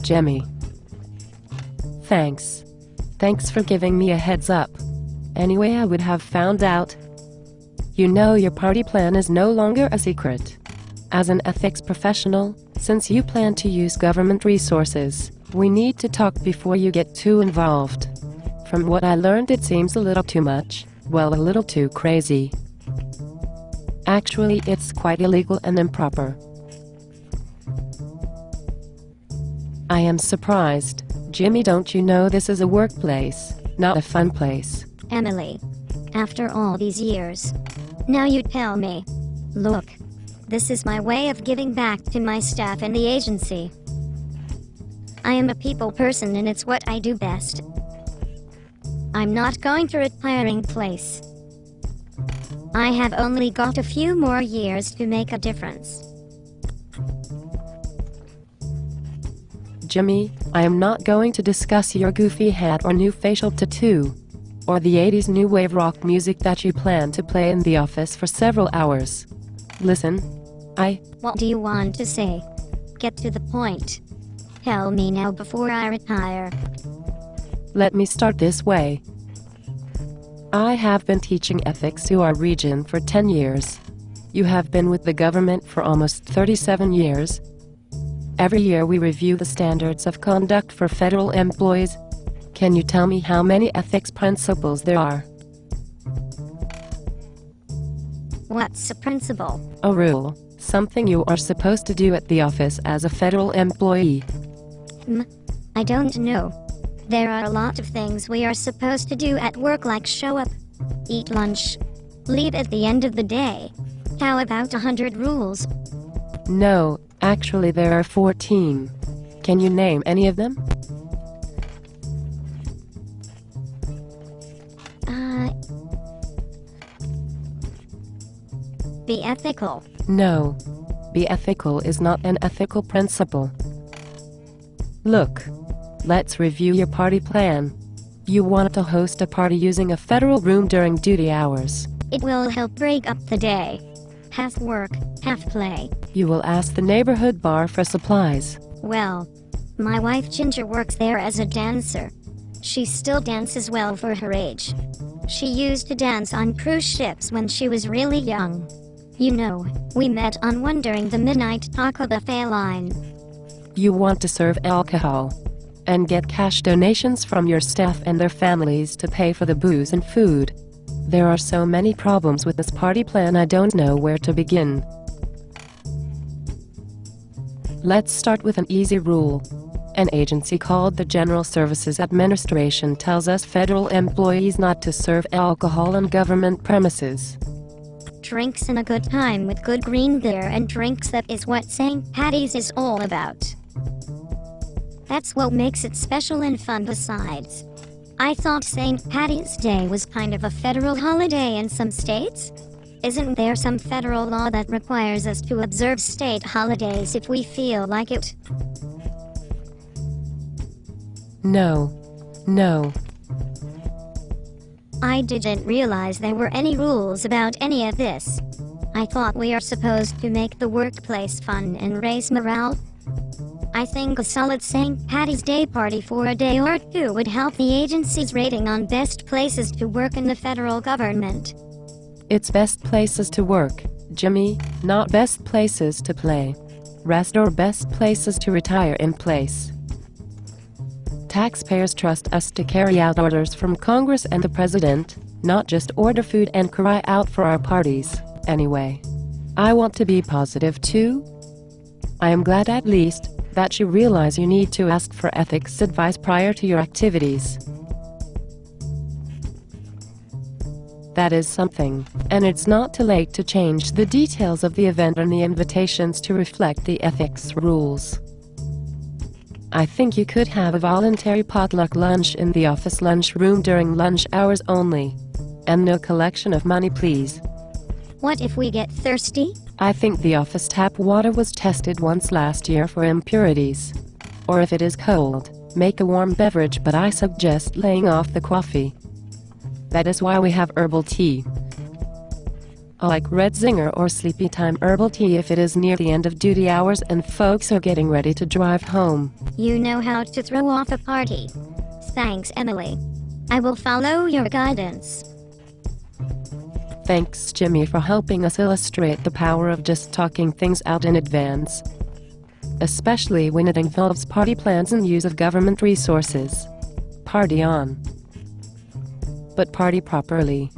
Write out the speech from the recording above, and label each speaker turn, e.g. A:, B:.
A: Jimmy. Thanks. Thanks for giving me a heads up. Anyway, I would have found out. You know your party plan is no longer a secret. As an ethics professional, since you plan to use government resources, we need to talk before you get too involved. From what I learned, it seems a little too much, well, a little too crazy. Actually, it's quite illegal and improper. I am surprised. Jimmy, don't you know this is a workplace, not a fun place?
B: Emily. After all these years. Now you tell me. Look. This is my way of giving back to my staff and the agency. I am a people person and it's what I do best. I'm not going to retiring place. I have only got a few more years to make a difference.
A: Jimmy, I am not going to discuss your goofy hat or new facial tattoo, or the 80s new wave rock music that you plan to play in the office for several hours. Listen,
B: What do you want to say? Get to the point. Tell me now before I retire.
A: Let me start this way. I have been teaching ethics to our region for 10 years. You have been with the government for almost 37 years. Every year we review the standards of conduct for federal employees. Can you tell me how many ethics principles there are?
B: What's a principle?
A: A rule, something you are supposed to do at the office as a federal employee.
B: I don't know. There are a lot of things we are supposed to do at work, like show up, eat lunch, leave at the end of the day. How about 100 rules?
A: No, actually there are 14. Can you name any of them?
B: Be ethical.
A: No. Be ethical is not an ethical principle. Look. Let's review your party plan. You want to host a party using a federal room during duty hours.
B: It will help break up the day. Half work, half play.
A: You will ask the neighborhood bar for supplies.
B: Well, my wife Ginger works there as a dancer. She still dances well for her age. She used to dance on cruise ships when she was really young. You know, we met on one during the midnight taco buffet line.
A: You want to serve alcohol and get cash donations from your staff and their families to pay for the booze and food. There are so many problems with this party plan, I don't know where to begin. Let's start with an easy rule. An agency called the General Services Administration tells us federal employees not to serve alcohol on government premises.
B: Drinks and a good time with good green beer and drinks, that is what St. Paddy's is all about. That's what makes it special and fun. Besides, I thought St. Paddy's Day was kind of a federal holiday in some states? Isn't there some federal law that requires us to observe state holidays if we feel like it?
A: No.
B: I didn't realize there were any rules about any of this. I thought we are supposed to make the workplace fun and raise morale. I think a solid St. Paddy's Day party for a day or two would help the agency's rating on best places to work in the federal government.
A: It's best places to work, Jimmy, not best places to play, rest, or best places to retire in place. Taxpayers trust us to carry out orders from Congress and the President, not just order food and cry out for our parties. Anyway, I want to be positive too. I am glad at least that you realize you need to ask for ethics advice prior to your activities. That is something, and it's not too late to change the details of the event and the invitations to reflect the ethics rules. I think you could have a voluntary potluck lunch in the office lunchroom during lunch hours only. And no collection of money, please.
B: What if we get thirsty?
A: I think the office tap water was tested once last year for impurities. Or if it is cold, make a warm beverage, but I suggest laying off the coffee. That is why we have herbal tea. like Red Zinger or Sleepy Time herbal tea if it is near the end of duty hours and folks are getting ready to drive home.
B: You know how to throw off a party. Thanks, Emily. I will follow your guidance.
A: Thanks, Jimmy, for helping us illustrate the power of just talking things out in advance. Especially when it involves party plans and use of government resources. Party on. But party properly.